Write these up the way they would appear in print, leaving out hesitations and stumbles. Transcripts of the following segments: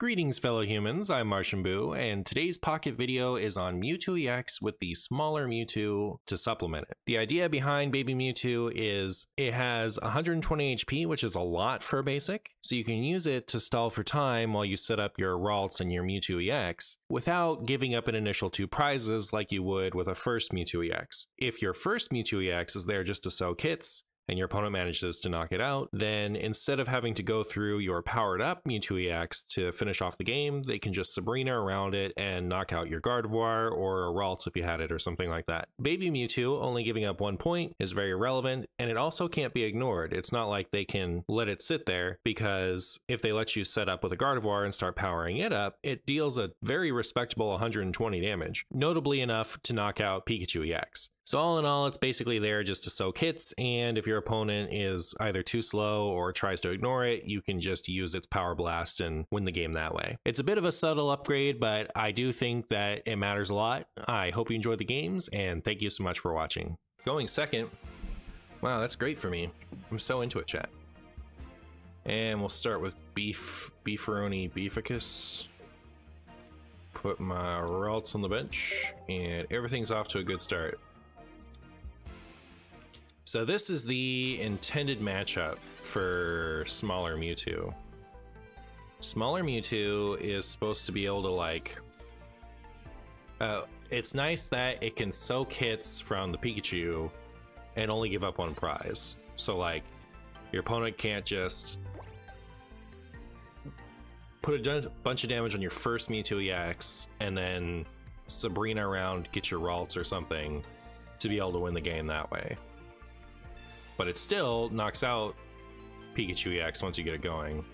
Greetings fellow humans, I'm MartianBuu, and today's pocket video is on Mewtwo EX with the smaller Mewtwo to supplement it. The idea behind Baby Mewtwo is it has 120 HP, which is a lot for a basic, so you can use it to stall for time while you set up your Ralts and your Mewtwo EX without giving up an initial 2 prizes like you would with a first Mewtwo EX. If your first Mewtwo EX is there just to sell kits, and your opponent manages to knock it out, then instead of having to go through your powered up Mewtwo EX to finish off the game, they can just Sabrina around it and knock out your Gardevoir or a Ralts if you had it or something like that. Baby Mewtwo only giving up 1 point is very relevant, and it also can't be ignored. It's not like they can let it sit there, because if they let you set up with a Gardevoir and start powering it up, it deals a very respectable 120 damage, notably enough to knock out Pikachu EX. So all in all, it's basically there just to soak hits, and if your opponent is either too slow or tries to ignore it, you can just use its Power Blast and win the game that way. It's a bit of a subtle upgrade, but I do think that it matters a lot. I hope you enjoyed the games, and thank you so much for watching. Going second. Wow, that's great for me. I'm so into it, chat. And we'll start with Beefaroni Beeficus. Put my Ralts on the bench, and everything's off to a good start. So this is the intended matchup for smaller Mewtwo. Smaller Mewtwo is supposed to be able to it's nice that it can soak hits from the Pikachu and only give up 1 prize. So like, your opponent can't just put a bunch of damage on your first Mewtwo EX and then Sabrina around, get your Ralts or something to be able to win the game that way. But it still knocks out Pikachu EX once you get it going.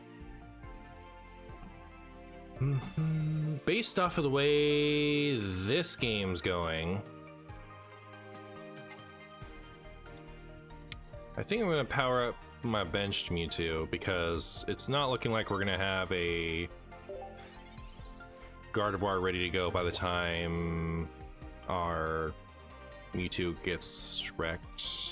Based off of the way this game's going, I think I'm gonna power up my benched Mewtwo, because it's not looking like we're gonna have a Gardevoir ready to go by the time our Mewtwo gets wrecked.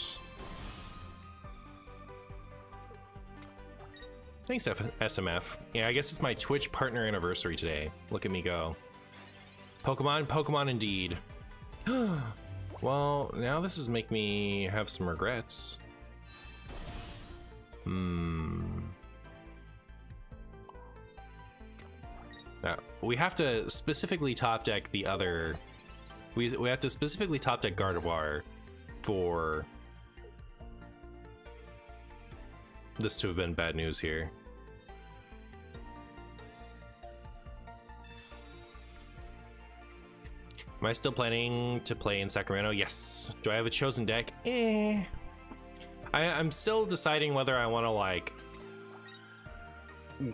Thanks, SMF. Yeah, I guess it's my Twitch partner anniversary today. Look at me go. Pokemon indeed. Well, now this is making me have some regrets. We have to specifically top deck the other... We have to specifically top deck Gardevoir for this to have been bad news here. Am I still planning to play in Sacramento? Yes. Do I have a chosen deck? I'm still deciding whether I want to like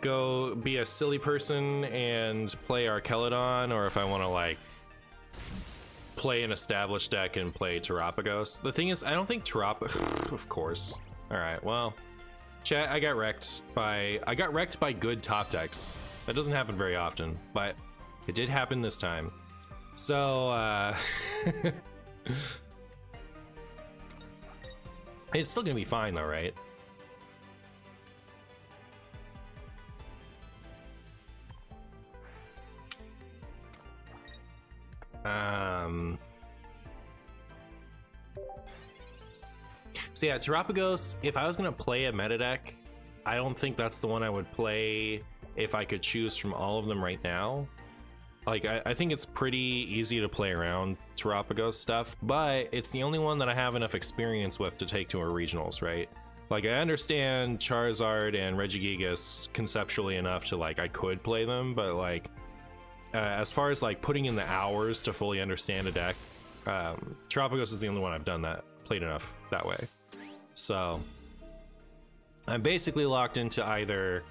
go be a silly person and play Archelodon, or if I want to like play an established deck and play Terapagos. The thing is, I don't think of course. All right, well, chat, I got wrecked by good top decks. That doesn't happen very often, but it did happen this time. So it's still gonna be fine though, right? So yeah, Terapagos, if I was gonna play a meta deck, I don't think that's the one I would play if I could choose from all of them right now. Like, I think it's pretty easy to play around Terapagos stuff, but it's the only one that I have enough experience with to take to our regionals, right? Like, I understand Charizard and Regigigas conceptually enough to, like, I could play them, but, like, as far as, like, putting in the hours to fully understand a deck, Terapagos is the only one I've done that, played enough that way. So, I'm basically locked into either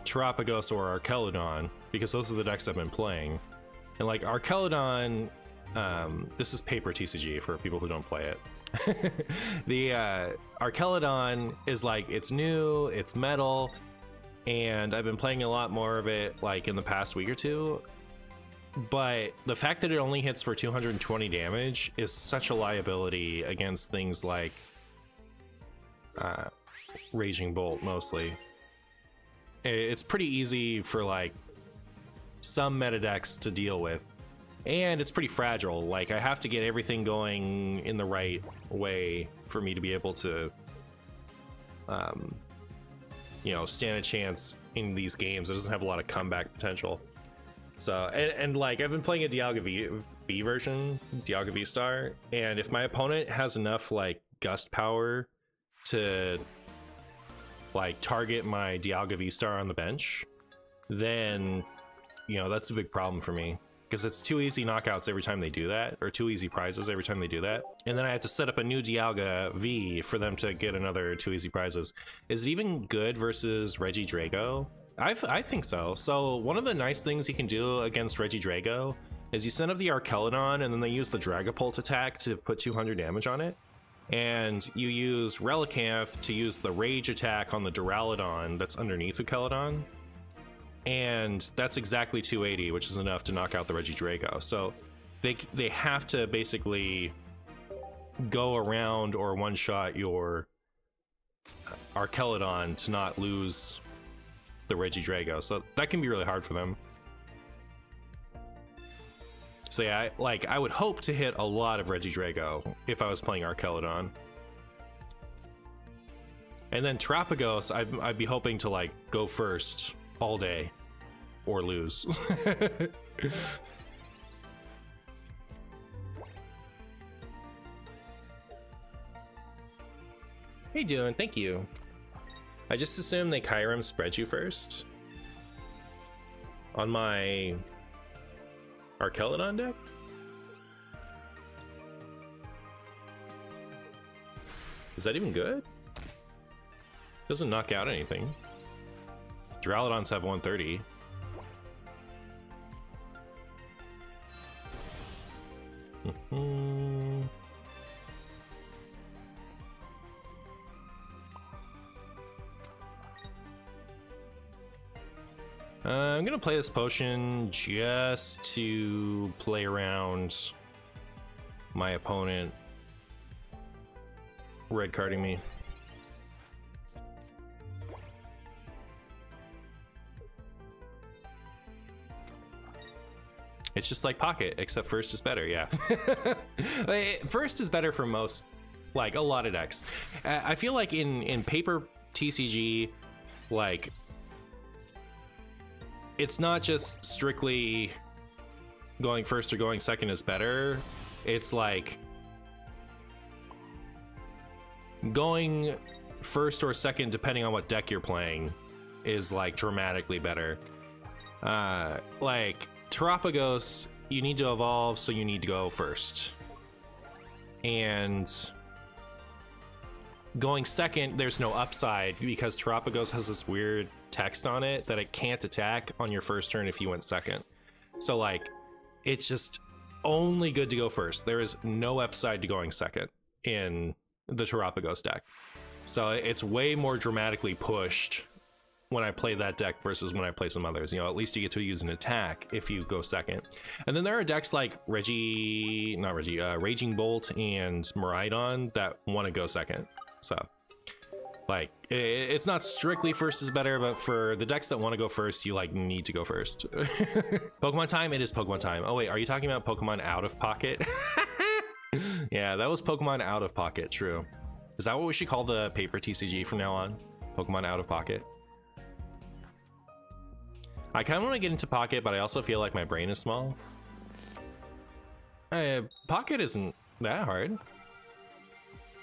Terapagos or Archelodon, because those are the decks I've been playing. And like Archelodon, this is paper TCG for people who don't play it. The Archelodon is like, it's new, it's metal, and I've been playing a lot more of it like in the past week or two. But the fact that it only hits for 220 damage is such a liability against things like Raging Bolt mostly. It's pretty easy for like some meta decks to deal with, and it's pretty fragile. Like, I have to get everything going in the right way for me to be able to you know, stand a chance in these games. It doesn't have a lot of comeback potential. So, and like, I've been playing a Dialga V version, Dialga V Star, and if my opponent has enough like gust power to like target my Dialga V Star on the bench, then, you know, that's a big problem for me, because it's 2 easy knockouts every time they do that, or 2 easy prizes every time they do that, and then I have to set up a new Dialga V for them to get another 2 easy prizes. Is it even good versus Regidrago? I think so. So one of the nice things you can do against Regidrago is you send up the Arkelodon, and then they use the Dragapult attack to put 200 damage on it, and you use Relicanth to use the Rage attack on the Duraludon that's underneath Arkelodon, and that's exactly 280, which is enough to knock out the Regidrago. So they have to basically go around or one-shot your Arkelodon to not lose the Regidrago. So that can be really hard for them. So yeah, I would hope to hit a lot of Regidrago if I was playing Arkelodon. And then Terapagos, I'd be hoping to like go first all day or lose. How you doing? Thank you. I just assume they Kyurem spread you first on my Arkelodon deck. Is that even good? Doesn't knock out anything. Duraludons have 130. I'm gonna play this potion just to play around my opponent red carding me. It's just like Pocket, except first is better, yeah. First is better for most, like, a lot of decks. I feel like in paper TCG, like, it's not just strictly going first or going second is better. It's like going first or second, depending on what deck you're playing, is like dramatically better. Like Terapagos, you need to evolve, so you need to go first. And going second, there's no upside because Terapagos has this weird text on it that it can't attack on your first turn if you went second. So like, it's just only good to go first. There is no upside to going second in the Terapagos deck. So it's way more dramatically pushed when I play that deck versus when I play some others. You know, at least you get to use an attack if you go second. And then there are decks like Raging Bolt and Miraidon that want to go second. So like, it's not strictly first is better, but for the decks that want to go first, you like need to go first. Pokemon time? It is Pokemon time. Oh wait, are you talking about Pokemon out of pocket? Yeah, that was Pokemon out of pocket, true. Is that what we should call the paper TCG from now on? Pokemon out of pocket? I kind of want to get into Pocket, but I also feel like my brain is small. Pocket isn't that hard.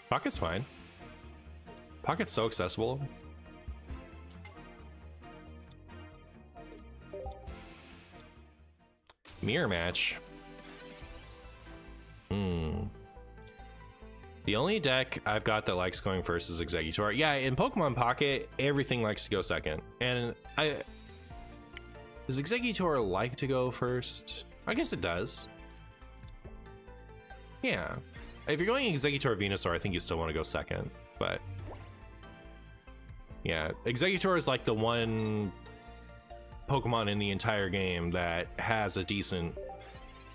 Pocket's fine. Pocket's so accessible. Mirror match. The only deck I've got that likes going first is Exeggutor. Yeah, in Pokemon Pocket, everything likes to go second. And does Exeggutor like to go first? I guess it does. Yeah. If you're going Exeggutor Venusaur, I think you still want to go second, but yeah, Exeggutor is like the one Pokemon in the entire game that has a decent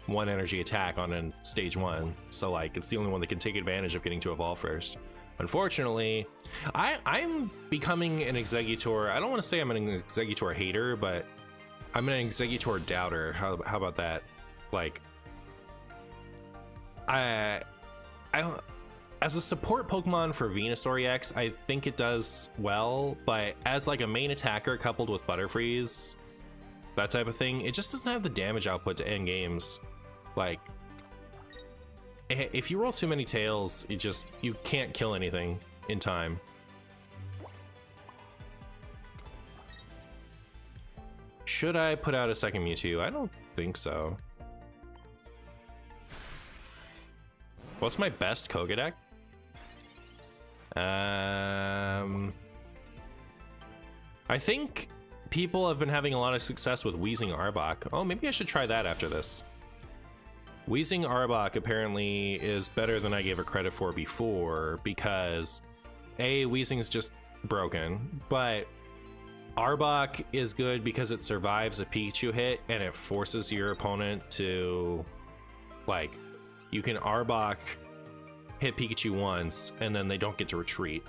one energy attack on stage 1. So like, it's the only one that can take advantage of getting to evolve first. Unfortunately, I'm becoming an Exeggutor. I don't want to say I'm an Exeggutor hater, but I'm an Exeggutor doubter. How about that? Like, I as a support Pokemon for Venusaur EX, I think it does well, but as like a main attacker coupled with Butterfreeze, that type of thing, it just doesn't have the damage output to end games. Like, if you roll too many tails, you can't kill anything in time. Should I put out a second Mewtwo? I don't think so. What's my best Koga deck? I think people have been having a lot of success with Weezing Arbok. Oh, maybe I should try that after this. Weezing Arbok apparently is better than I gave it credit for before because A, Weezing's just broken, but Arbok is good because it survives a Pikachu hit and it forces your opponent to, like, you can Arbok hit Pikachu once and then they don't get to retreat.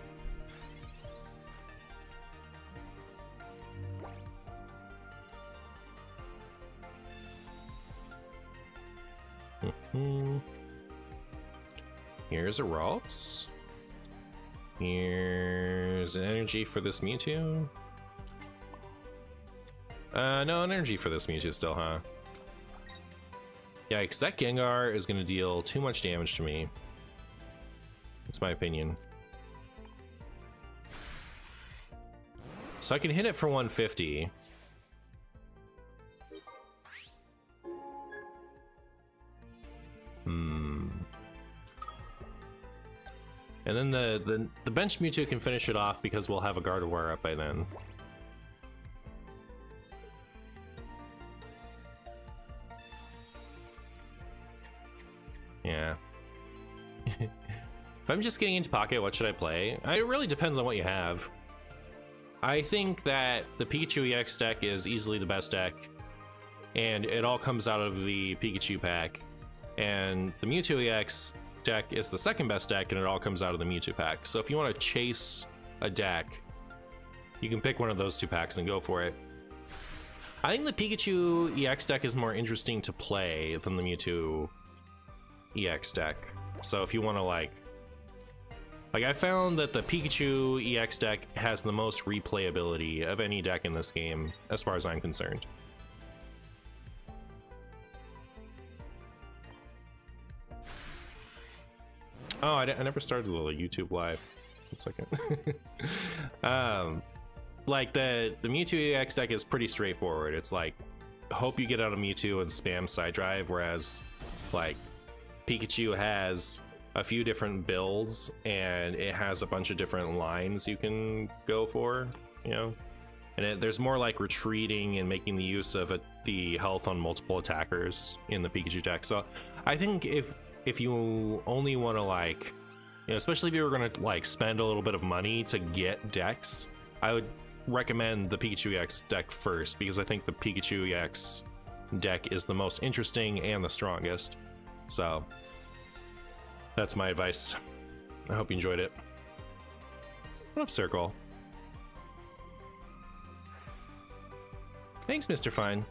Here's a Ralts. Here's an energy for this Mewtwo. No, an energy for this Mewtwo still, huh? Yikes, that Gengar is gonna deal too much damage to me. That's my opinion. So I can hit it for 150. And then the bench Mewtwo can finish it off because we'll have a Gardevoir up by then. Yeah. If I'm just getting into Pocket, what should I play? It really depends on what you have. I think that the Pikachu EX deck is easily the best deck, and it all comes out of the Pikachu pack. And the Mewtwo EX deck is the second best deck, and it all comes out of the Mewtwo pack. So if you want to chase a deck, you can pick one of those two packs and go for it. I think the Pikachu EX deck is more interesting to play than the Mewtwo EX deck. So if you want to like I found that the Pikachu EX deck has the most replayability of any deck in this game, as far as I'm concerned. Oh, I never started a little YouTube live. 1 second. Like the Mewtwo EX deck is pretty straightforward. It's like, hope you get out of Mewtwo and spam side drive, whereas like Pikachu has a few different builds and it has a bunch of different lines you can go for, you know, and there's more like retreating and making the use of the health on multiple attackers in the Pikachu deck. So I think if you only want to, like, you know, especially if you were going to like spend a little bit of money to get decks, I would recommend the Pikachu EX deck first, because I think the Pikachu EX deck is the most interesting and the strongest. So that's my advice. I hope you enjoyed it. What up, Circle? Thanks, Mr. Fine.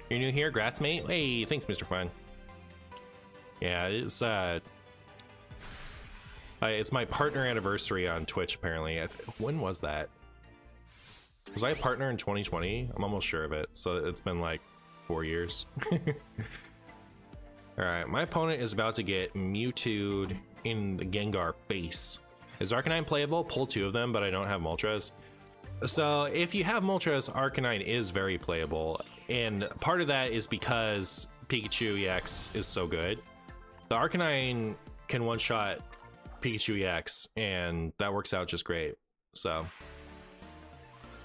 You're new here, grats, mate. Hey, thanks, Mr. Fine. Yeah, it's my partner anniversary on Twitch, apparently. When was that? Was I a partner in 2020? I'm almost sure of it. So it's been like 4 years. Alright, my opponent is about to get Mewtwo'd in the Gengar face. Is Arcanine playable? Pull 2 of them, but I don't have Moltres. So if you have Moltres, Arcanine is very playable. And part of that is because Pikachu EX is so good. The Arcanine can one-shot Pikachu EX, and that works out just great. So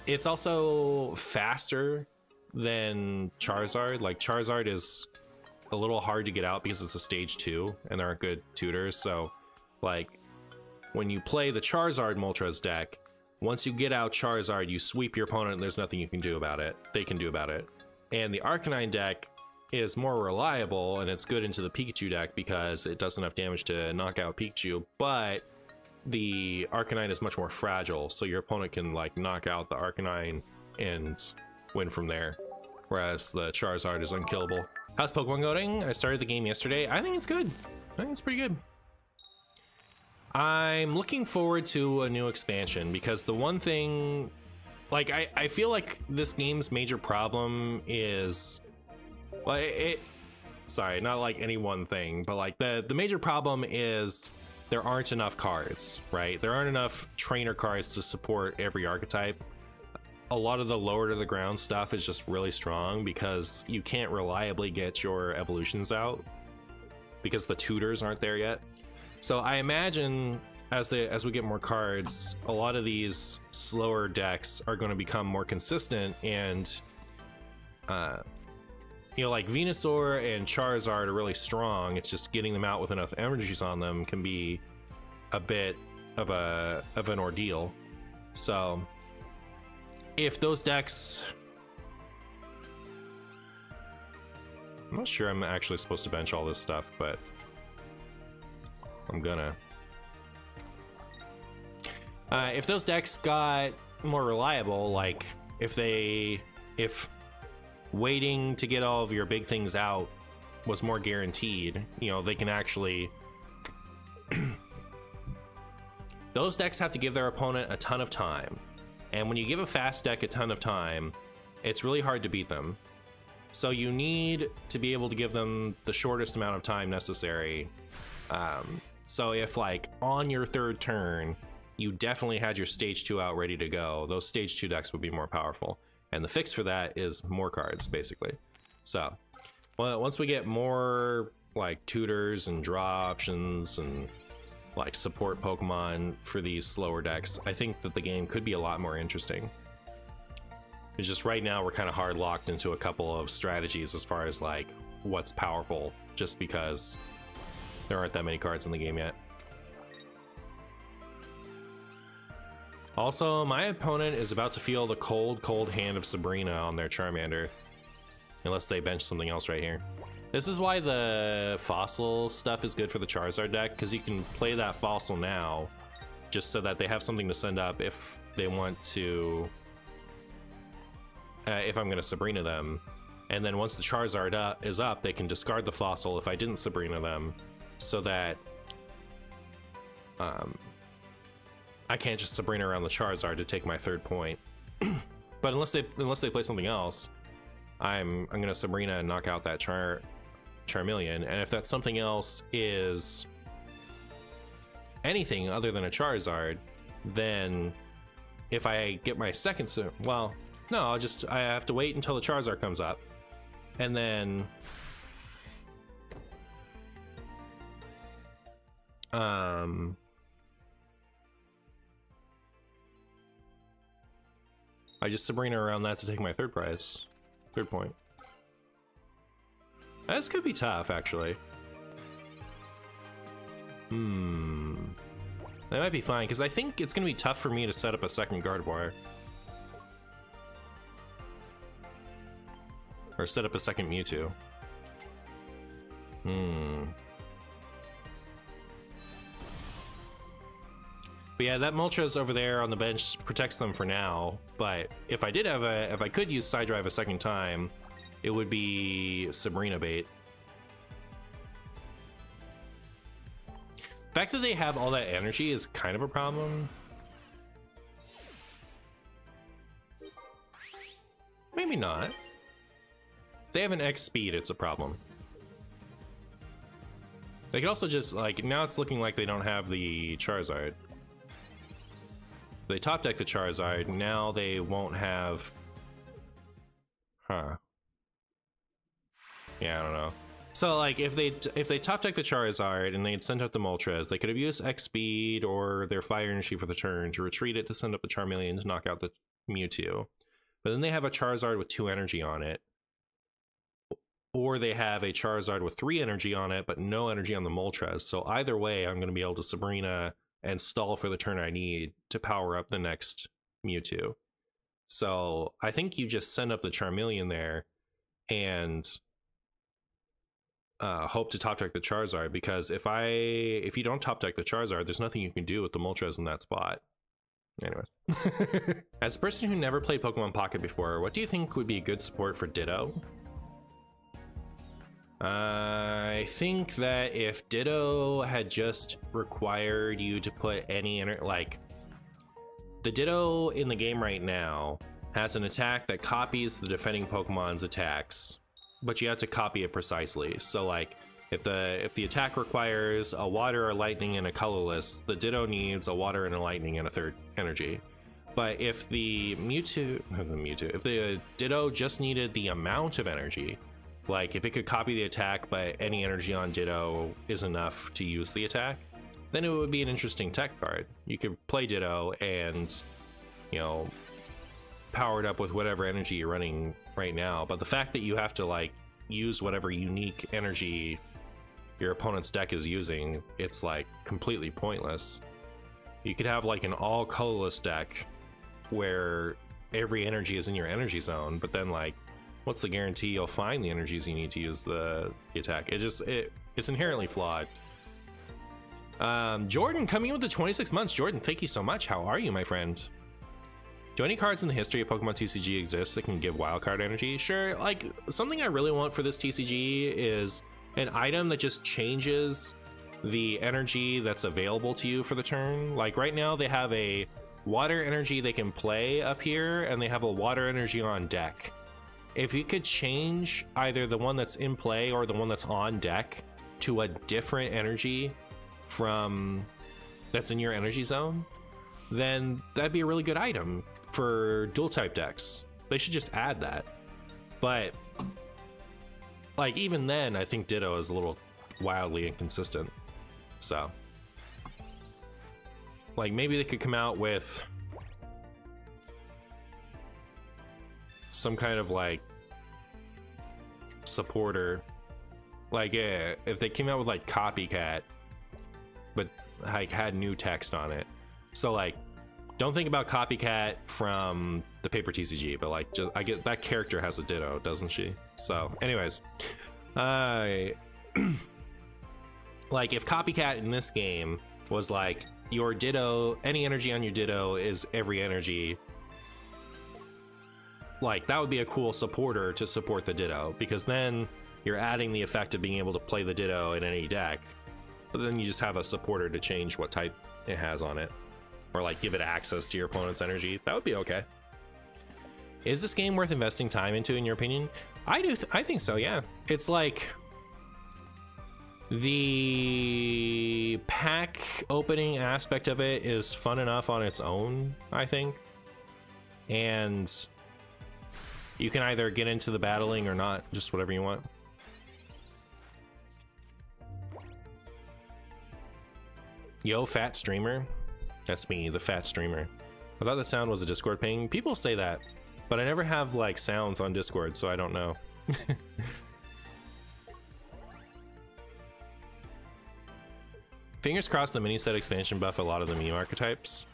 it's also faster than Charizard. Like, Charizard is a little hard to get out because it's a stage 2 and there aren't good tutors. So like when you play the Charizard Moltres deck, once you get out Charizard, you sweep your opponent and there's nothing you can do about it. They can do about it. And the Arcanine deck is more reliable and it's good into the Pikachu deck because it does enough damage to knock out Pikachu, but the Arcanine is much more fragile, so your opponent can like knock out the Arcanine and win from there, whereas the Charizard is unkillable. How's Pokemon going? I started the game yesterday. I think it's good. I think it's pretty good. I'm looking forward to a new expansion because the one thing, like, I feel like this game's major problem is, well, sorry, not like any one thing, but like the major problem is there aren't enough cards, right? There aren't enough trainer cards to support every archetype. A lot of the lower to the ground stuff is just really strong because you can't reliably get your evolutions out because the tutors aren't there yet. So I imagine as we get more cards, a lot of these slower decks are going to become more consistent, and you know, like Venusaur and Charizard are really strong. It's just getting them out with enough energies on them can be a bit of an ordeal. So if those decks, I'm not sure I'm actually supposed to bench all this stuff, but I'm gonna. If those decks got more reliable, like if waiting to get all of your big things out was more guaranteed, you know, they can actually those decks have to give their opponent a ton of time, and when you give a fast deck a ton of time, it's really hard to beat them. So you need to be able to give them the shortest amount of time necessary. So if like on your third turn you definitely had your stage 2 out ready to go, those stage 2 decks would be more powerful, and the fix for that is more cards basically. So well, once we get more like tutors and draw options and like support Pokemon for these slower decks, I think that the game could be a lot more interesting. It's just right now we're kind of hard locked into a couple of strategies as far as like what's powerful, just because there aren't that many cards in the game yet. Also, my opponent is about to feel the cold hand of Sabrina on their Charmander, unless they bench something else right here. This is why the fossil stuff is good for the Charizard deck, because you can play that fossil now, just so that they have something to send up if they want to, if I'm going to Sabrina them. And then once the Charizard is up, they can discard the fossil if I didn't Sabrina them, so that I can't just Sabrina around the Charizard to take my third point. But unless they play something else, I'm gonna Sabrina and knock out that Charmeleon, and if that something else is anything other than a Charizard, then if I get my second, well, no, I have to wait until the Charizard comes up, and then I just Sabrina around that to take my third point. This could be tough, actually. That might be fine, because I think it's going to be tough for me to set up a second Gardevoir. Or set up a second Mewtwo. But yeah, that Moltres over there on the bench protects them for now, but if I could use Side Drive a second time, it would be Sabrina bait. The fact that they have all that energy is kind of a problem. Maybe not. If they have an X speed, it's a problem. They could also just, like, now it's looking like they don't have the Charizard. They top deck the Charizard, now they won't have... Huh. Yeah, I don't know. So, like, if they top deck the Charizard and they had sent out the Moltres, they could have used X speed or their Fire Energy for the turn to retreat it to send up the Charmeleon to knock out the Mewtwo. But then they have a Charizard with 2 energy on it. Or they have a Charizard with 3 energy on it, but no energy on the Moltres. So either way, I'm going to be able to Sabrina and stall for the turn I need to power up the next Mewtwo. So I think you just send up the Charmeleon there, and hope to top deck the Charizard, because if you don't top deck the Charizard, there's nothing you can do with the Moltres in that spot. Anyway. As a person who never played Pokemon Pocket before, what do you think would be good support for Ditto? I think that if Ditto had just required you to put any like the Ditto in the game right now has an attack that copies the defending Pokemon's attacks, but you have to copy it precisely. So like if the attack requires a water, a lightning, and a colorless, the Ditto needs a water and a lightning and a third energy. But if the if the Ditto just needed the amount of energy, like if it could copy the attack but any energy on Ditto is enough to use the attack, then it would be an interesting tech card. You could play Ditto and, you know, power it up with whatever energy you're running right now. But the fact that you have to like use whatever unique energy your opponent's deck is using, it's like completely pointless. You could have like an all colorless deck where every energy is in your energy zone, but then like what's the guarantee you'll find the energies you need to use the attack? It's inherently flawed. Jordan coming in with the 26 months. Jordan, thank you so much. How are you, my friend? Do any cards in the history of Pokemon TCG exist that can give wildcard energy? Sure. Like, something I really want for this TCG is an item that just changes the energy that's available to you for the turn. Like right now they have a water energy they can play up here, and they have a water energy on deck. If you could change either the one that's in play or the one that's on deck to a different energy from that's in your energy zone, then that'd be a really good item for dual type decks. They should just add that. But like even then, I think Ditto is a little wildly inconsistent. So like maybe they could come out with some kind of like supporter, like yeah, if they came out with like Copycat but like had new text on it. So like don't think about Copycat from the paper TCG, but like just, I get that character has a Ditto, doesn't she? So anyways, like if Copycat in this game was like your Ditto, any energy on your Ditto is every energy, like that would be a cool supporter to support the Ditto, because then you're adding the effect of being able to play the Ditto in any deck, but then you just have a supporter to change what type it has on it, or like give it access to your opponent's energy. That would be okay. Is this game worth investing time into, in your opinion? I think so, yeah. It's like the pack opening aspect of it is fun enough on its own, I think, and you can either get into the battling or not, just whatever you want. Yo, fat streamer. That's me, the fat streamer. I thought that sound was a Discord ping. People say that, but I never have like sounds on Discord, so I don't know. Fingers crossed the mini set expansion buff a lot of the meme archetypes.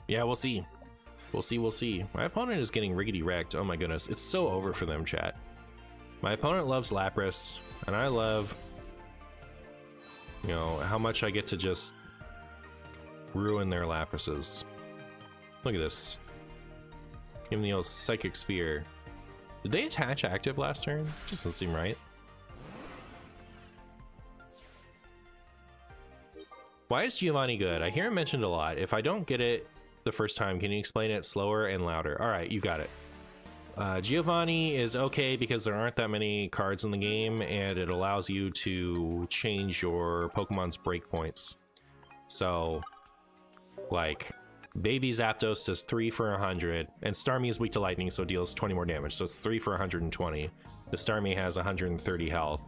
Yeah, we'll see. We'll see. My opponent is getting riggedy wrecked. Oh my goodness, it's so over for them, chat. My opponent loves Lapras, and I love, you know, how much I get to just ruin their Laprases. Look at this. Give them the old Psychic Sphere. Did they attach active last turn? Just doesn't seem right. Why is Giovanni good? I hear him mentioned a lot. If I don't get it the first time, can you explain it slower and louder? All right, you got it. Giovanni is okay because there aren't that many cards in the game, and it allows you to change your Pokemon's breakpoints. So, like, Baby Zapdos does 3 for 100, and Starmie is weak to lightning, so deals 20 more damage, so it's 3 for 120. The Starmie has 130 health,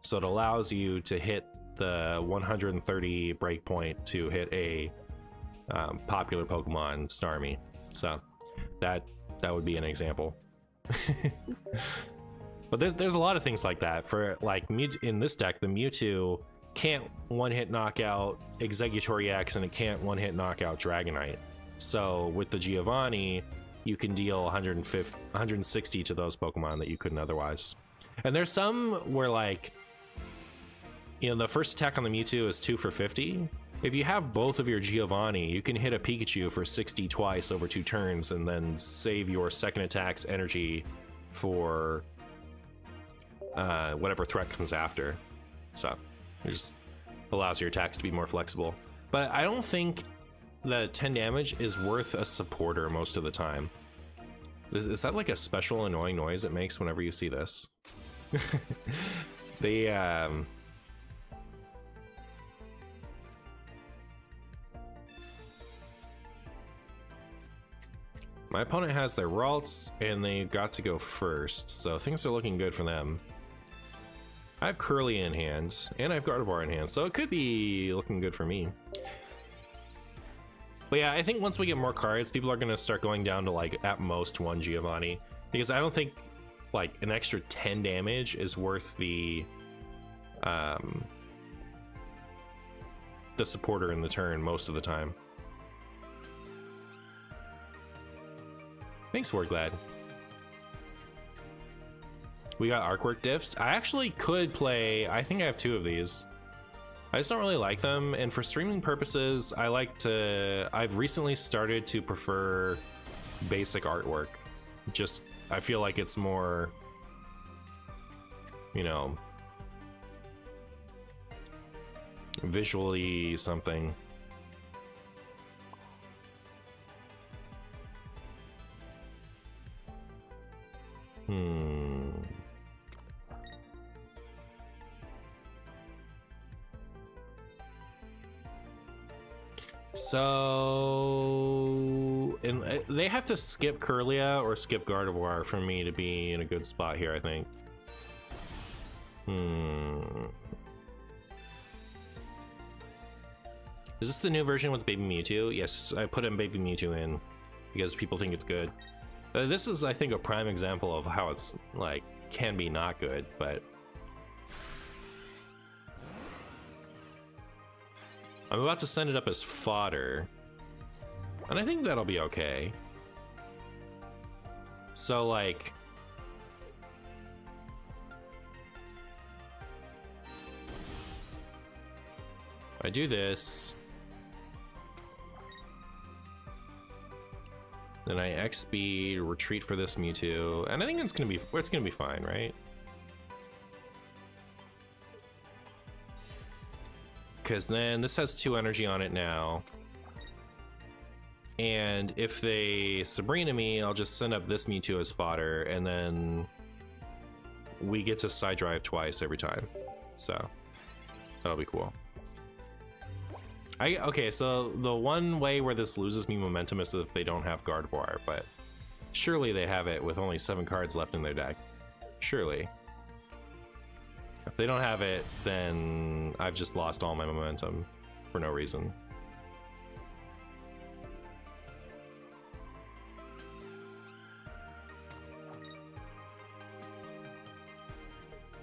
so it allows you to hit the 130 breakpoint to hit a popular Pokemon, Starmie. So that would be an example. But there's a lot of things like that. For like in this deck, the Mewtwo can't one-hit knockout Exeggutor X, and it can't one-hit knockout Dragonite. So with the Giovanni, you can deal 160 to those Pokemon that you couldn't otherwise. And there's some where like you know, the first attack on the Mewtwo is 2 for 50. If you have both of your Giovanni, you can hit a Pikachu for 60 twice over 2 turns and then save your second attack's energy for whatever threat comes after. So it just allows your attacks to be more flexible. But I don't think the 10 damage is worth a supporter most of the time. Is that like a special annoying noise it makes whenever you see this? My opponent has their Ralts, and they got to go first, so things are looking good for them. I have Curly in hand, and I have Gardevoir in hand, so it could be looking good for me. But yeah, I think once we get more cards, people are going to start going down to, like, at most 1 Giovanni, because I don't think, like, an extra 10 damage is worth the supporter in the turn most of the time. Thanks, Wordglad. We got Artwork diffs. I actually could play, I think I have 2 of these. I just don't really like them, and for streaming purposes, I've recently started to prefer basic artwork. Just, I feel like it's more, you know, visually something. So, and they have to skip Curlia or skip Gardevoir for me to be in a good spot here, I think. Is this the new version with Baby Mewtwo? Yes, I put in Baby Mewtwo in because people think it's good. This is, I think, a prime example of how it's, like, can be not good, but... I'm about to send it up as fodder, and I think that'll be okay. So, like... I do this... Then I X speed, retreat for this Mewtwo, and I think it's gonna be fine, right? Because then this has 2 energy on it now, and if they Sabrina me, I'll just send up this Mewtwo as fodder, and then we get to side drive twice every time, so that'll be cool. Okay, so the one way where this loses me momentum is if they don't have Gardevoir, but surely they have it with only 7 cards left in their deck. Surely. If they don't have it, then I've just lost all my momentum for no reason.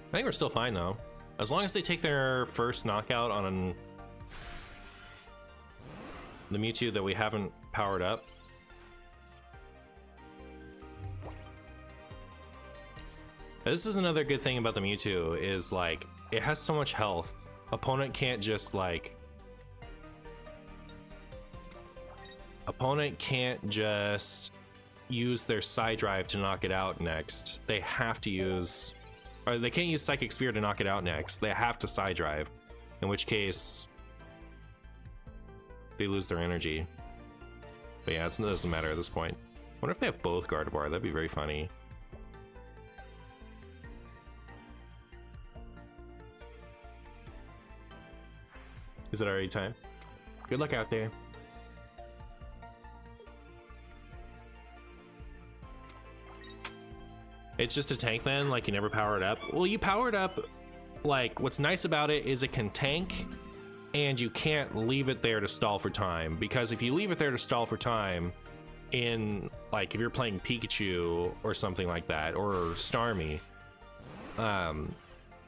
I think we're still fine though. As long as they take their first knockout on the Mewtwo that we haven't powered up. This is another good thing about the Mewtwo, is like, it has so much health. Opponent can't just like... Opponent can't just use their side drive to knock it out next. They have to use... Or they can't use Psychic Sphere to knock it out next. They have to side drive. In which case... they lose their energy. But yeah, it doesn't matter at this point. I wonder if they have both Gardevoir. That'd be very funny. Is it already time? Good luck out there. It's just a tank then? Like you never power it up? Well, you power it up. Like, what's nice about it is it can tank, and you can't leave it there to stall for time, because if you leave it there to stall for time in, like, if you're playing Pikachu or something like that, or Starmie,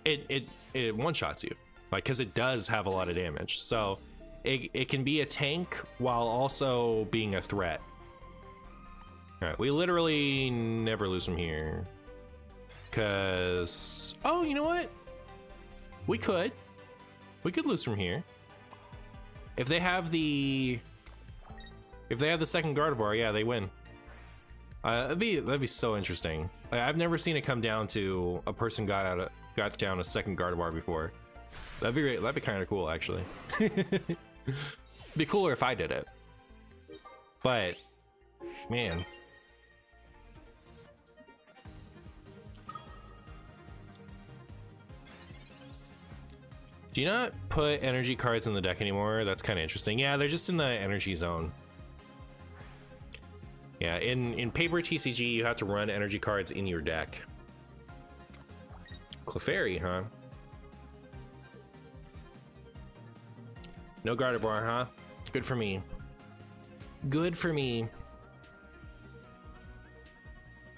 it one-shots you, like, because it does have a lot of damage. So it can be a tank while also being a threat. All right, we literally never lose from here, because, oh, you know what? We could. We could lose from here. If they have the second Gardevoir, yeah, they win. That'd be so interesting. I've never seen it come down to a person got down a second Gardevoir before. That'd be great. That'd be kind of cool, actually. Be cooler if I did it. But man. Do you not put energy cards in the deck anymore? That's kind of interesting. Yeah, they're just in the energy zone. Yeah, in paper TCG, you have to run energy cards in your deck. Clefairy, huh? No Gardevoir, huh? Good for me. Good for me.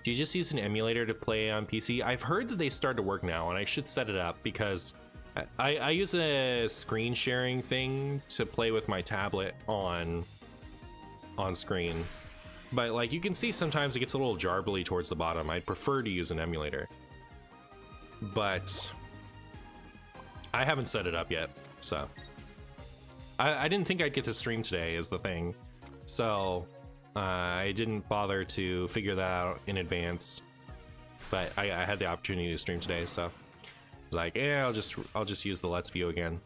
Do you just use an emulator to play on PC? I've heard that they start to work now, and I should set it up because I use a screen sharing thing to play with my tablet on screen. But like you can see sometimes it gets a little jarbly towards the bottom. I'd prefer to use an emulator. But I haven't set it up yet, so. I didn't think I'd get to stream today is the thing. So I didn't bother to figure that out in advance. But I had the opportunity to stream today, so. Like, yeah, I'll just use the Let's View again.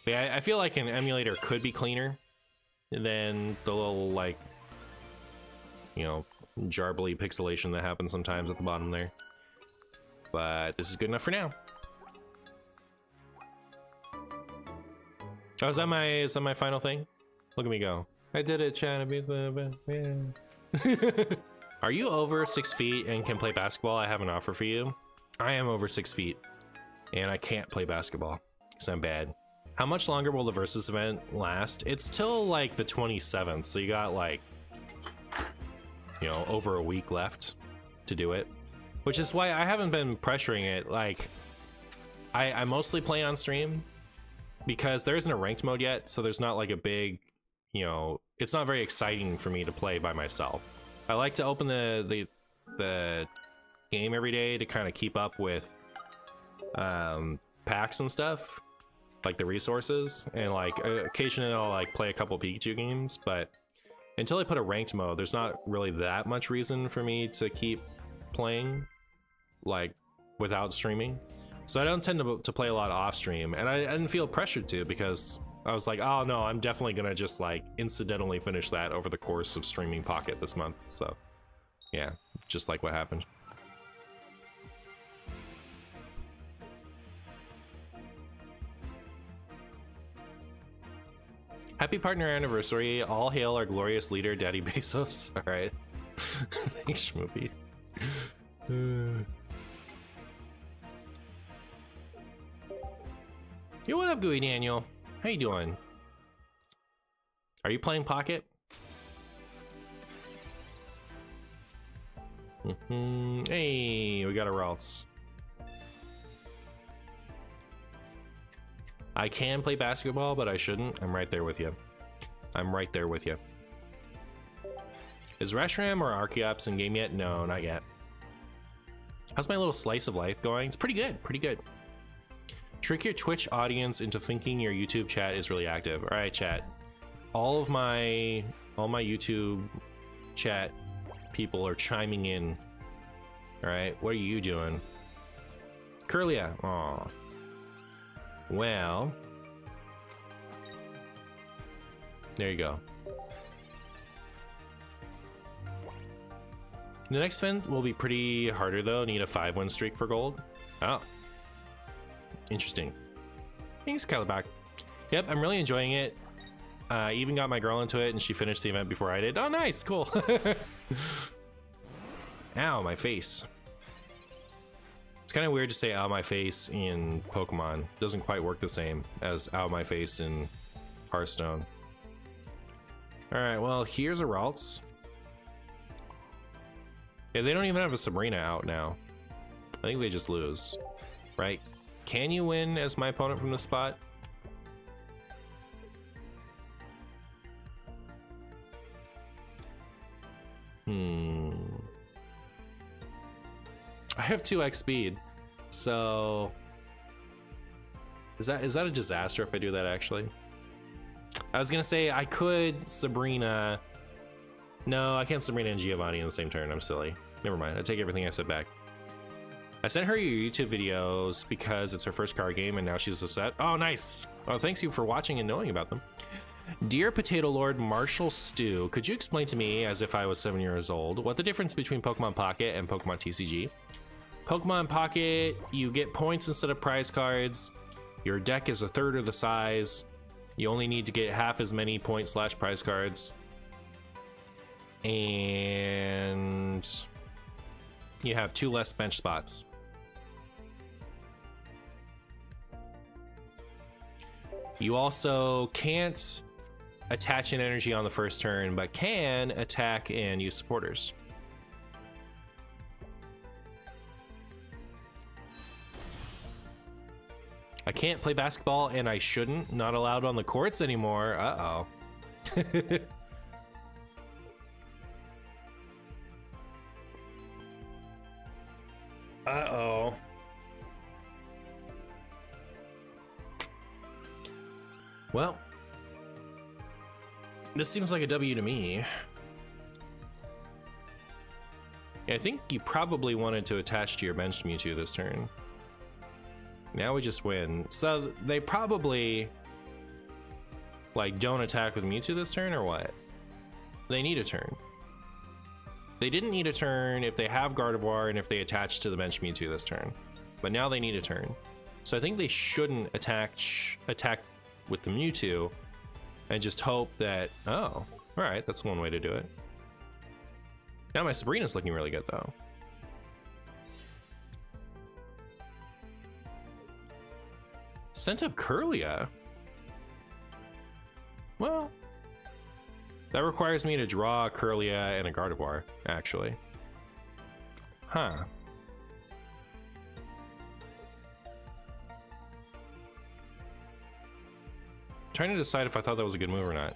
But yeah, I feel like an emulator could be cleaner than the little, like, you know, jarbly pixelation that happens sometimes at the bottom there. But this is good enough for now. Oh, is that my final thing? Look at me go. I did it, Chad. Yeah. Are you over 6 feet and can play basketball? I have an offer for you. I am over 6 feet and I can't play basketball because I'm bad. How much longer will the Versus event last? It's till like the 27th, so you got like, you know, over a week left to do it, which is why I haven't been pressuring it. Like, I mostly play on stream because there isn't a ranked mode yet, so there's not like a big, you know, it's not very exciting for me to play by myself. I like to open the game every day to kind of keep up with packs and stuff, like the resources, and like occasionally I'll like play a couple Pikachu games, but until I put a ranked mode, there's not really that much reason for me to keep playing like without streaming. So I don't tend to play a lot off stream, and I didn't feel pressured to because I was like, oh no, I'm definitely gonna just like incidentally finish that over the course of streaming Pocket this month. So yeah, just like what happened. Happy partner anniversary. All hail our glorious leader, Daddy Bezos. All right. Thanks, Schmoopy. Yo, what up, Gooey Daniel? How you doing? Are you playing Pocket? Hey, we got a Ralts. I can play basketball, but I shouldn't. I'm right there with you. I'm right there with you. Is Reshiram or Archeops in game yet? No, not yet. How's my little slice of life going? It's pretty good, pretty good. Trick your Twitch audience into thinking your YouTube chat is really active. All right, chat. All my YouTube chat people are chiming in. All right, what are you doing? Curlia, aw. Well, there you go. The next event will be pretty harder though. Need a 5-win streak for gold. Oh, interesting. Thanks, Calabac. Yep, I'm really enjoying it. I even got my girl into it and she finished the event before I did. Oh, nice, cool. Ow, my face. It's kind of weird to say ow my face in Pokemon. Doesn't quite work the same as ow my face in Hearthstone. Alright, well, here's a Ralts. Yeah, they don't even have a Sabrina out now. I think they just lose. Right? Can you win as my opponent from this spot? I have 2x speed, so Is that a disaster if I do that, actually? I was gonna say I could Sabrina. No, I can't Sabrina and Giovanni in the same turn. I'm silly. Never mind. I take everything I said back. I sent her your YouTube videos because it's her first card game and now she's upset. Oh, nice. Oh, thanks you for watching and knowing about them. Dear Potato Lord Marshall Stew, could you explain to me, as if I was 7 years old, what the difference between Pokemon Pocket and Pokemon TCG? Pokemon Pocket, you get points instead of prize cards. Your deck is a third of the size. You only need to get half as many points / prize cards. And you have 2 less bench spots. You also can't attach an energy on the first turn, but can attack and use supporters. I can't play basketball, and I shouldn't. Not allowed on the courts anymore. Uh-oh. Uh-oh. Well, this seems like a W to me. Yeah, I think you probably wanted to attach to your benched Mewtwo this turn. Now we just win. So they probably like don't attack with Mewtwo this turn, or what? They need a turn. They didn't need a turn if they have Gardevoir and if they attach to the bench Mewtwo this turn. But now they need a turn. So I think they shouldn't attack with the Mewtwo and just hope that, oh, all right, that's one way to do it. Now my Sabrina's looking really good though. Sent up Curlia. Well, that requires me to draw a Curlia and a Gardevoir, actually. Huh. Trying to decide if I thought that was a good move or not.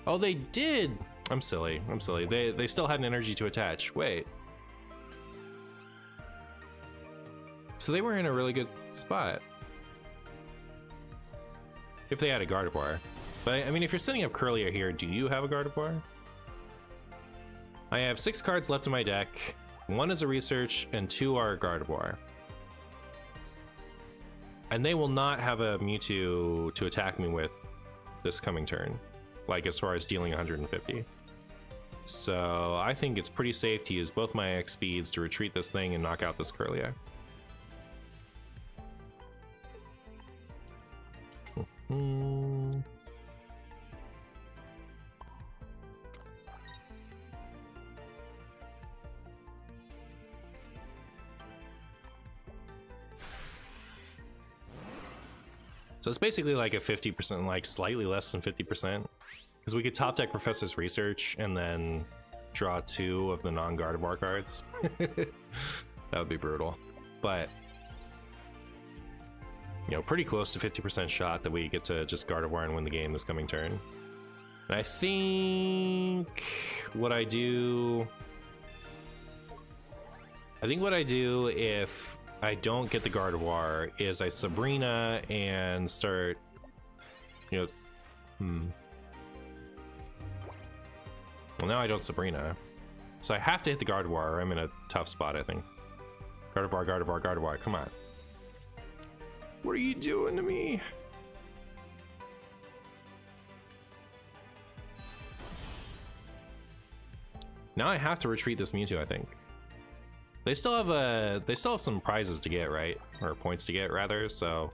Oh, they did. I'm silly. I'm silly. They still had an energy to attach. Wait. So they were in a really good spot. If they had a Gardevoir. But I mean, if you're setting up Curlia here, do you have a Gardevoir? I have 6 cards left in my deck. 1 is a research and 2 are a Gardevoir. And they will not have a Mewtwo to attack me with this coming turn, like as far as dealing 150. So I think it's pretty safe to use both my X speeds to retreat this thing and knock out this Curlia. So it's basically like a 50%, like slightly less than 50%. Because we could top deck Professor's Research and then draw 2 of the non-Gardevoir cards. That would be brutal. But, you know, pretty close to 50% shot that we get to just Gardevoir and win the game this coming turn. And I think what I do if I don't get the Gardevoir is I Sabrina and start, you know, Well, now I don't Sabrina. So I have to hit the Gardevoir or I'm in a tough spot, I think. Gardevoir, Gardevoir, Gardevoir, come on. What are you doing to me? Now I have to retreat this Mewtwo, I think. They still have some prizes to get, right? Or points to get, rather, so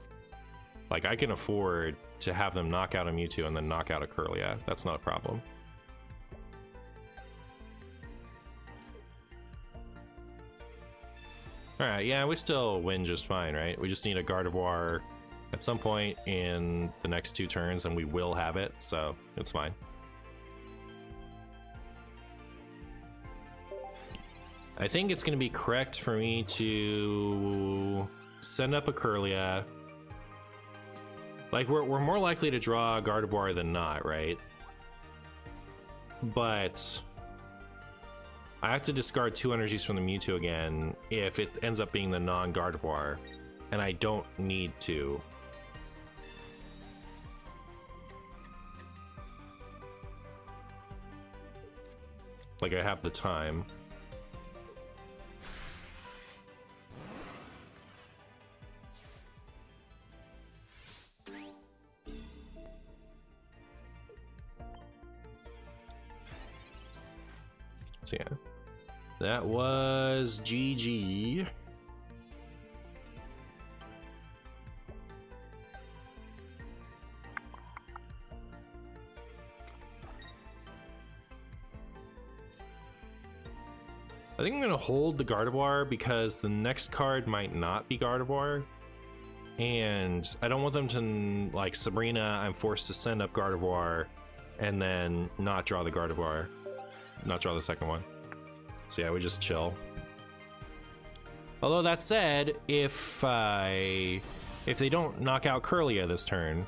like I can afford to have them knock out a Mewtwo and then knock out a Curlia. That's not a problem. Alright, yeah, we still win just fine, right? We just need a Gardevoir at some point in the next 2 turns and we will have it, so it's fine. I think it's going to be correct for me to send up a Curlia. Like, we're more likely to draw a Gardevoir than not, right? But I have to discard 2 energies from the Mewtwo again if it ends up being the non-Gardevoir, and I don't need to. Like, I have the time. So yeah, that was GG. I think I'm gonna hold the Gardevoir because the next card might not be Gardevoir, and I don't want them to, like Sabrina, I'm forced to send up Gardevoir and then not draw the Gardevoir, not draw the second one. So yeah, we just chill. Although that said, if they don't knock out Curlia this turn,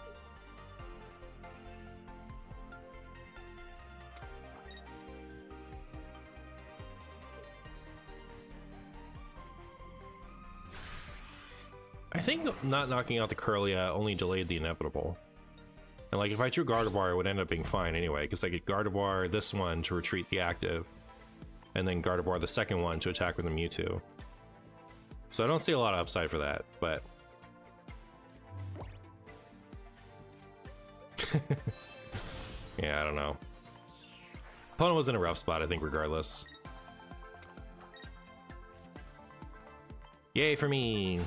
I think not knocking out the Curlia only delayed the inevitable. And like if I drew Gardevoir, it would end up being fine anyway, because I get Gardevoir this one to retreat the active, and then Gardevoir the second one to attack with a Mewtwo. So I don't see a lot of upside for that, but... yeah, I don't know. Opponent was in a rough spot, I think, regardless. Yay for me!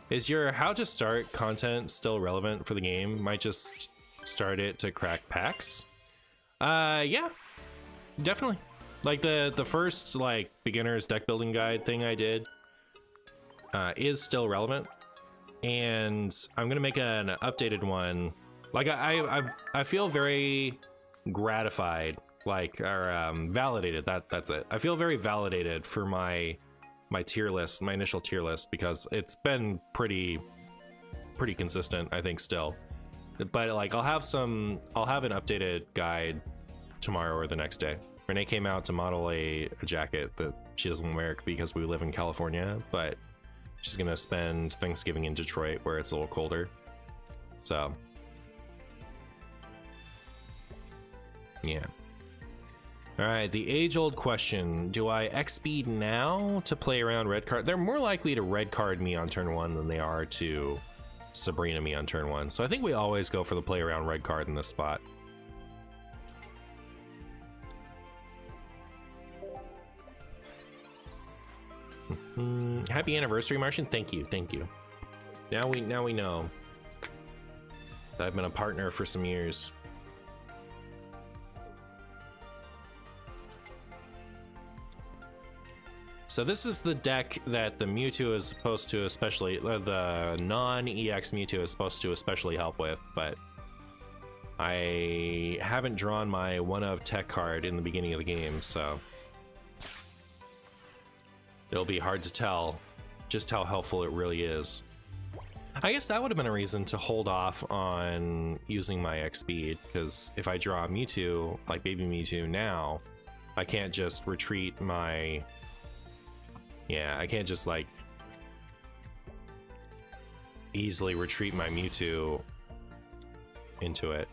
Is your how to start content still relevant for the game? Might just start it to crack packs? Yeah, definitely. Like the first like beginner's deck building guide thing I did is still relevant, and I'm gonna make an updated one. Like I feel very gratified, like or validated. That's it. I feel very validated for my tier list, my initial tier list, because it's been pretty consistent, I think, still. But like I'll have an updated guide tomorrow or the next day. Renee came out to model a jacket that she doesn't wear because we live in California, but she's gonna spend Thanksgiving in Detroit where it's a little colder. So yeah. All right, the age-old question: do I X-speed now to play around red card? They're more likely to red card me on turn 1 than they are to Sabrina me on turn 1. So I think we always go for the play around red card in this spot. Happy anniversary, Martian. Thank you, thank you. Now we know that I've been a partner for some years. So this is the deck that the Mewtwo is supposed to especially, the non-EX Mewtwo is supposed to especially help with, but I haven't drawn my one of tech card in the beginning of the game, so it'll be hard to tell just how helpful it really is. I guess that would have been a reason to hold off on using my X speed, because if I draw a Mewtwo, like Baby Mewtwo now, I can't just retreat my... yeah, I can't just like easily retreat my Mewtwo into it.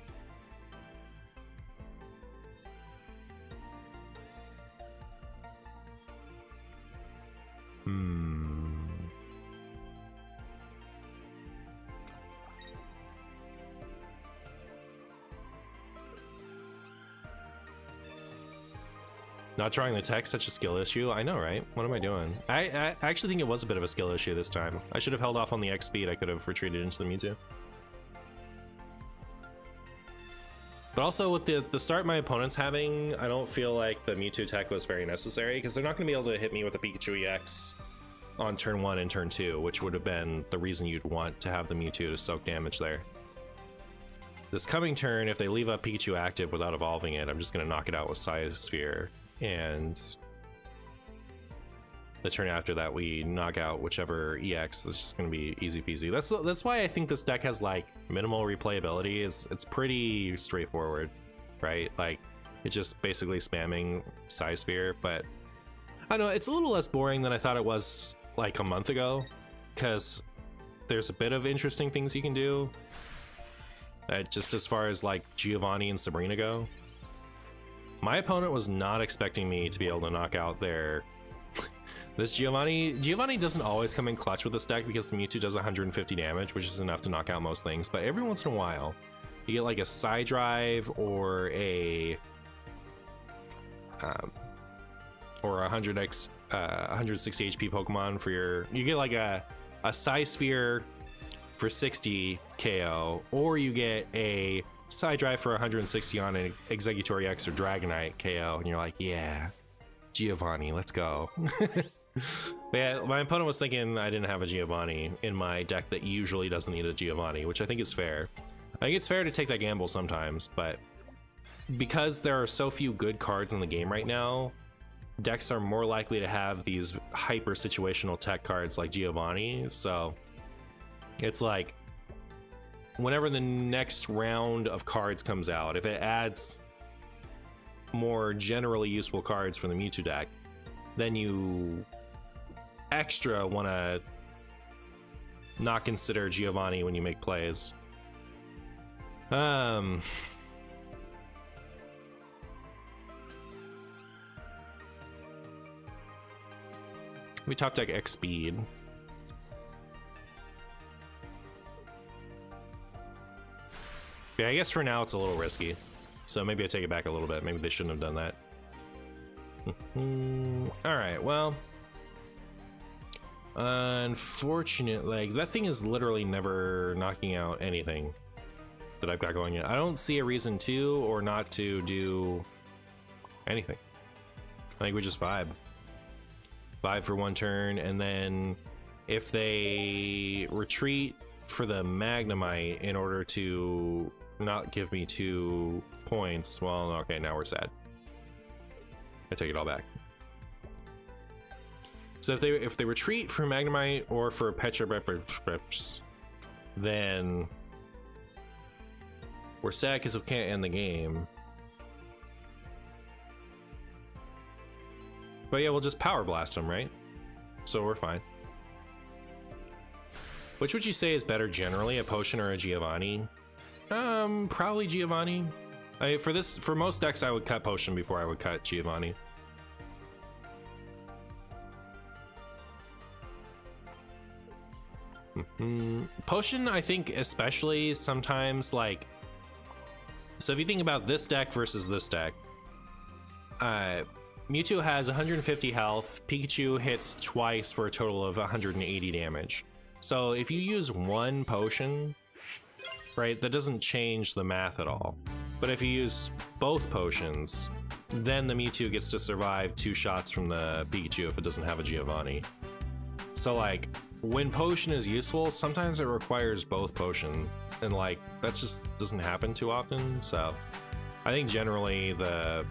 Not drawing the text, such a skill issue. I know, right? What am I doing? I actually think it was a bit of a skill issue this time. I should have held off on the X speed. I could have retreated into the Mewtwo. But also with the start my opponent's having, I don't feel like the Mewtwo tech was very necessary, because they're not going to be able to hit me with a Pikachu EX on turn 1 and turn 2, which would have been the reason you'd want to have the Mewtwo to soak damage there. This coming turn, if they leave up Pikachu active without evolving it, I'm just going to knock it out with Scythe Sphere. And the turn after that, we knock out whichever EX. That's just going to be easy peasy. That's why I think this deck has like minimal replayability. It's pretty straightforward, right? Like it's just basically spamming Scythe Sphere. But I don't know, it's a little less boring than I thought it was like a month ago, because there's a bit of interesting things you can do. Just as far as like Giovanni and Sabrina go. My opponent was not expecting me to be able to knock out their... This Giovanni doesn't always come in clutch with this deck because the Mewtwo does 150 damage, which is enough to knock out most things. But every once in a while, you get like a side drive or a 100x 160 HP Pokemon for your. You get like a Psysphere for 60 KO, or you get a side drive for 160 on an Executory X or Dragonite KO, and you're like, yeah, Giovanni, let's go. But yeah, my opponent was thinking I didn't have a Giovanni in my deck that usually doesn't need a Giovanni, which I think is fair. I think it's fair to take that gamble sometimes, but because there are so few good cards in the game right now, decks are more likely to have these hyper situational tech cards like Giovanni. So it's like whenever the next round of cards comes out, if it adds more generally useful cards for the Mewtwo deck, then you extra want to not consider Giovanni when you make plays. We top deck X speed. Yeah, I guess for now it's a little risky, so maybe I take it back a little bit. Maybe they shouldn't have done that. All right, well, unfortunately, that thing is literally never knocking out anything that I've got going in. I don't see a reason to or not to do anything. I think we just vibe for one turn, and then if they retreat for the Magnemite in order to not give me 2 points, well, okay, now we're sad. I take it all back. So if they retreat for Magnemite or for Petra, then we're sad because we can't end the game. But yeah, we'll just Power Blast them, right? So we're fine. Which would you say is better generally, a Potion or a Giovanni? Probably Giovanni. For most decks, I would cut Potion before I would cut Giovanni. Potion, I think, especially sometimes, like, so if you think about this deck versus this deck, Mewtwo has 150 health, Pikachu hits twice for a total of 180 damage. So if you use one potion, right, that doesn't change the math at all. But if you use both potions, then the Mewtwo gets to survive 2 shots from the Pikachu if it doesn't have a Giovanni. So like, when potion is useful, sometimes it requires both potions, and like, that just doesn't happen too often. So I think generally the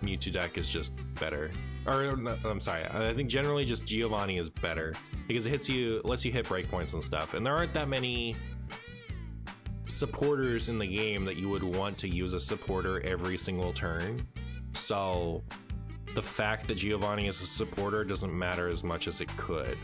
Mewtwo deck is just better. Or no, I'm sorry, I think generally just Giovanni is better because it lets you hit breakpoints and stuff, and there aren't that many supporters in the game that you would want to use a supporter every single turn. So the fact that Giovanni is a supporter doesn't matter as much as it could.